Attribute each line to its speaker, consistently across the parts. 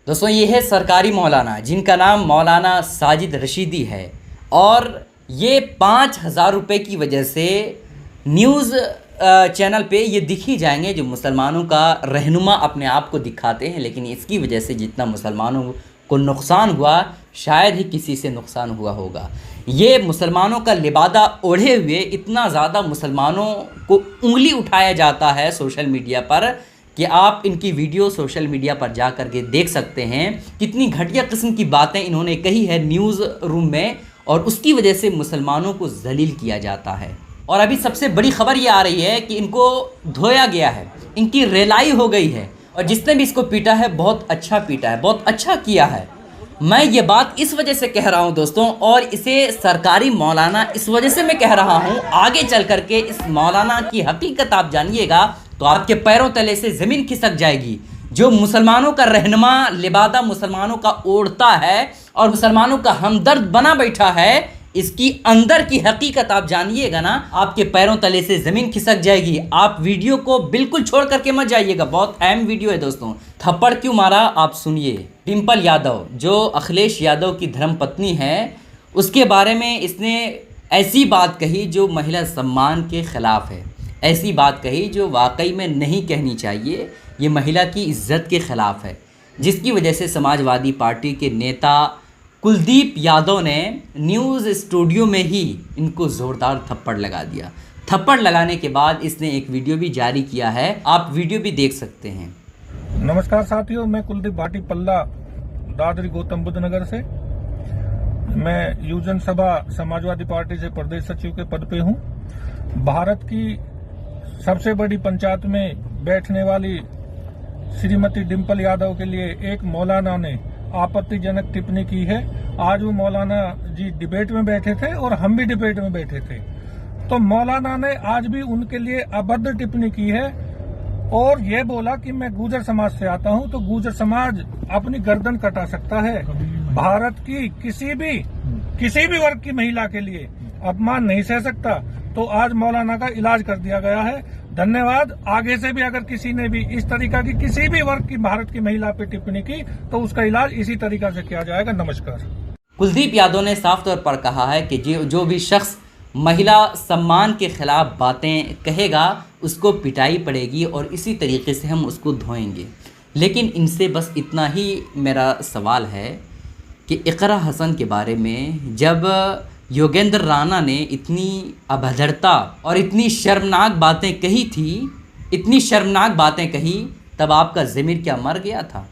Speaker 1: दोस्तों ये है सरकारी मौलाना जिनका नाम मौलाना साजिद रशीदी है और ये 5,000 रुपये की वजह से न्यूज़ चैनल पे ये दिख ही जाएंगे जो मुसलमानों का रहनुमा अपने आप को दिखाते हैं, लेकिन इसकी वजह से जितना मुसलमानों को नुकसान हुआ शायद ही किसी से नुकसान हुआ होगा। ये मुसलमानों का लिबादा ओढ़े हुए इतना ज़्यादा मुसलमानों को उंगली उठाया जाता है सोशल मीडिया पर कि आप इनकी वीडियो सोशल मीडिया पर जा कर के देख सकते हैं कितनी घटिया किस्म की बातें इन्होंने कही है न्यूज़ रूम में, और उसकी वजह से मुसलमानों को जलील किया जाता है। और अभी सबसे बड़ी खबर ये आ रही है कि इनको धोया गया है, इनकी रेलाई हो गई है, और जिसने भी इसको पीटा है बहुत अच्छा पीटा है, बहुत अच्छा किया है। मैं ये बात इस वजह से कह रहा हूँ दोस्तों, और इसे सरकारी मौलाना इस वजह से मैं कह रहा हूँ, आगे चल कर के इस मौलाना की हकीकत आप जानिएगा तो आपके पैरों तले से ज़मीन खिसक जाएगी। जो मुसलमानों का रहनुमा लिबादा मुसलमानों का ओढ़ता है और मुसलमानों का हमदर्द बना बैठा है, इसकी अंदर की हकीकत आप जानिएगा ना, आपके पैरों तले से ज़मीन खिसक जाएगी। आप वीडियो को बिल्कुल छोड़ करके मत जाइएगा, बहुत अहम वीडियो है दोस्तों। थप्पड़ क्यों मारा आप सुनिए। डिम्पल यादव जो अखिलेश यादव की धर्मपत्नी है, उसके बारे में इसने ऐसी बात कही जो महिला सम्मान के ख़िलाफ़ है, ऐसी बात कही जो वाकई में नहीं कहनी चाहिए, ये महिला की इज्जत के ख़िलाफ़ है, जिसकी वजह से समाजवादी पार्टी के नेता कुलदीप यादव ने न्यूज़ स्टूडियो में ही इनको ज़ोरदार थप्पड़ लगा दिया। थप्पड़ लगाने के बाद इसने एक वीडियो भी जारी किया है, आप वीडियो भी देख सकते हैं।
Speaker 2: नमस्कार साथियों, मैं कुलदीप भाटी पल्ला दादरी गौतम बुद्ध नगर से। मैं युवजन सभा समाजवादी पार्टी से प्रदेश सचिव के पद पे हूँ। भारत की सबसे बड़ी पंचायत में बैठने वाली श्रीमती डिम्पल यादव के लिए एक मौलाना ने आपत्तिजनक टिप्पणी की है। आज वो मौलाना जी डिबेट में बैठे थे और हम भी डिबेट में बैठे थे, तो मौलाना ने आज भी उनके लिए अभद्र टिप्पणी की है और ये बोला कि मैं गुर्जर समाज से आता हूं, तो गुर्जर समाज अपनी गर्दन कटा सकता है। भारत की किसी भी वर्ग की महिला के लिए अपमान नहीं सह सकता। तो आज मौलाना का इलाज कर दिया गया है। धन्यवाद। आगे से भी अगर किसी ने भी इस तरीका की किसी भी वर्ग की भारत की महिला पे टिप्पणी की तो उसका इलाज इसी तरीका से किया जाएगा। नमस्कार।
Speaker 1: कुलदीप यादव ने साफ तौर पर कहा है कि जो भी शख्स महिला सम्मान के खिलाफ बातें कहेगा उसको पिटाई पड़ेगी और इसी तरीके से हम उसको धोएंगे। लेकिन इनसे बस इतना ही मेरा सवाल है कि इकरा हसन के बारे में जब योगेंद्र राणा ने इतनी अभद्रता और इतनी शर्मनाक बातें कही थी, इतनी शर्मनाक बातें कही, तब आपका ज़मीर क्या मर गया था?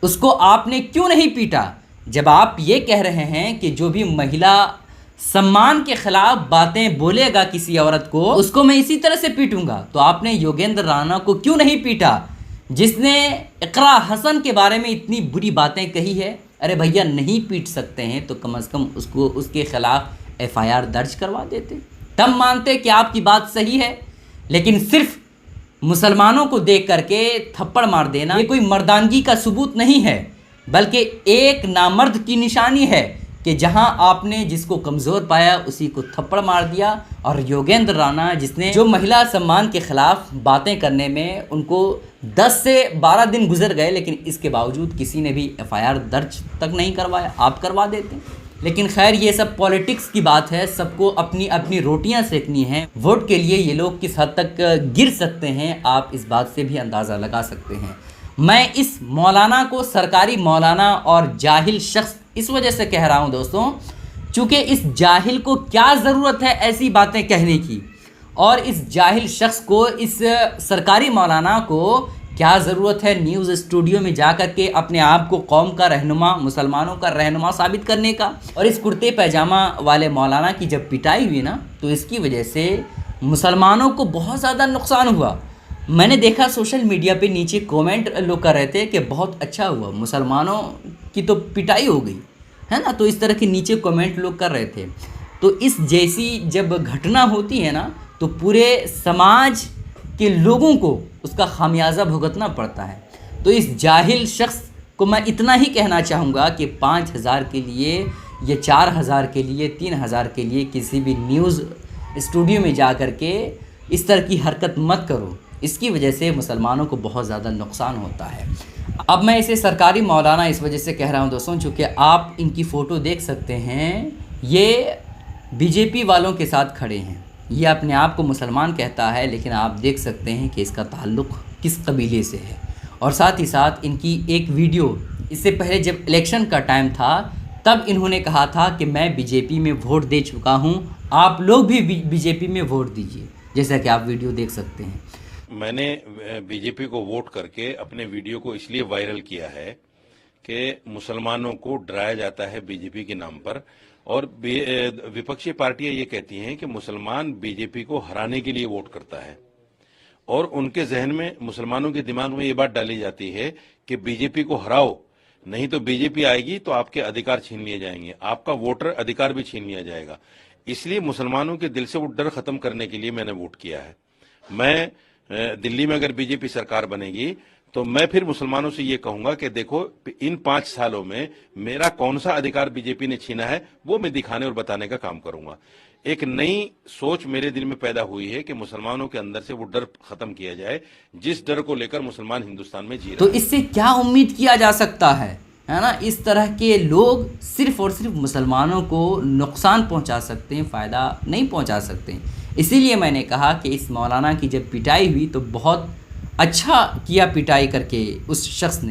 Speaker 1: उसको आपने क्यों नहीं पीटा? जब आप ये कह रहे हैं कि जो भी महिला सम्मान के ख़िलाफ़ बातें बोलेगा किसी औरत को, उसको मैं इसी तरह से पीटूंगा, तो आपने योगेंद्र राणा को क्यों नहीं पीटा जिसने इकरा हसन के बारे में इतनी बुरी बातें कही है? अरे भैया, नहीं पीट सकते हैं तो कम से कम उसको उसके ख़िलाफ़ एफआईआर दर्ज करवा देते, तब मानते कि आपकी बात सही है। लेकिन सिर्फ मुसलमानों को देख करके थप्पड़ मार देना ये कोई मर्दानगी का सबूत नहीं है, बल्कि एक नामर्द की निशानी है कि जहां आपने जिसको कमज़ोर पाया उसी को थप्पड़ मार दिया। और योगेंद्र राणा जिसने जो महिला सम्मान के ख़िलाफ़ बातें करने में उनको 10 से 12 दिन गुजर गए, लेकिन इसके बावजूद किसी ने भी एफआईआर दर्ज तक नहीं करवाया। आप करवा देते। लेकिन खैर, ये सब पॉलिटिक्स की बात है, सबको अपनी अपनी रोटियां सेकनी हैं। वोट के लिए ये लोग किस हद तक गिर सकते हैं आप इस बात से भी अंदाज़ा लगा सकते हैं। मैं इस मौलाना को सरकारी मौलाना और जाहिल शख्स इस वजह से कह रहा हूँ दोस्तों, चूँकि इस जाहिल को क्या ज़रूरत है ऐसी बातें कहने की, और इस जाहिल शख्स को, इस सरकारी मौलाना को क्या ज़रूरत है न्यूज़ स्टूडियो में जा कर के अपने आप को कौम का रहनुमा, मुसलमानों का रहनुमा साबित करने का। और इस कुर्ते पैजामा वाले मौलाना की जब पिटाई हुई ना, तो इसकी वजह से मुसलमानों को बहुत ज़्यादा नुकसान हुआ। मैंने देखा सोशल मीडिया पे नीचे कमेंट लोग कर रहे थे कि बहुत अच्छा हुआ, मुसलमानों की तो पिटाई हो गई है ना, तो इस तरह के नीचे कमेंट लोग कर रहे थे। तो इस जैसी जब घटना होती है ना, तो पूरे समाज के लोगों को उसका खामियाजा भुगतना पड़ता है। तो इस जाहिल शख्स को मैं इतना ही कहना चाहूँगा कि 5,000 के लिए या 4,000 के लिए 3,000 के लिए किसी भी न्यूज़ स्टूडियो में जा कर के इस तरह की हरकत मत करो। इसकी वजह से मुसलमानों को बहुत ज़्यादा नुकसान होता है। अब मैं इसे सरकारी मौलाना इस वजह से कह रहा हूँ दोस्तों, चूँकि आप इनकी फ़ोटो देख सकते हैं, ये बीजेपी वालों के साथ खड़े हैं। ये अपने आप को मुसलमान कहता है, लेकिन आप देख सकते हैं कि इसका ताल्लुक़ किस कबीले से है। और साथ ही साथ इनकी एक वीडियो, इससे पहले जब इलेक्शन का टाइम था तब इन्होंने कहा था कि मैं बीजेपी में वोट दे चुका हूं, आप लोग भी बीजेपी में वोट दीजिए, जैसा कि आप वीडियो देख सकते हैं।
Speaker 3: मैंने बीजेपी को वोट करके अपने वीडियो को इसलिए वायरल किया है कि मुसलमानों को डराया जाता है बीजेपी के नाम पर, और विपक्षी पार्टियां ये कहती हैं कि मुसलमान बीजेपी को हराने के लिए वोट करता है, और उनके जहन में, मुसलमानों के दिमाग में ये बात डाली जाती है कि बीजेपी को हराओ, नहीं तो बीजेपी आएगी तो आपके अधिकार छीन लिए जाएंगे, आपका वोटर अधिकार भी छीन लिया जाएगा। इसलिए मुसलमानों के दिल से वो डर खत्म करने के लिए मैंने वोट किया है। मैं दिल्ली में अगर बीजेपी सरकार बनेगी तो मैं फिर मुसलमानों से ये कहूंगा कि देखो, इन 5 सालों में मेरा कौन सा अधिकार बीजेपी ने छीना है वो मैं दिखाने और बताने का काम करूंगा। एक नई सोच मेरे दिल में पैदा हुई है कि मुसलमानों के अंदर से वो डर खत्म किया जाए, जिस डर को लेकर मुसलमान हिंदुस्तान में जी रहे।
Speaker 1: तो इससे क्या उम्मीद किया जा सकता है ना? इस तरह के लोग सिर्फ और सिर्फ मुसलमानों को नुकसान पहुंचा सकते हैं, फ़ायदा नहीं पहुंचा सकते। इसीलिए मैंने कहा कि इस मौलाना की जब पिटाई हुई तो बहुत अच्छा किया पिटाई करके उस शख्स ने।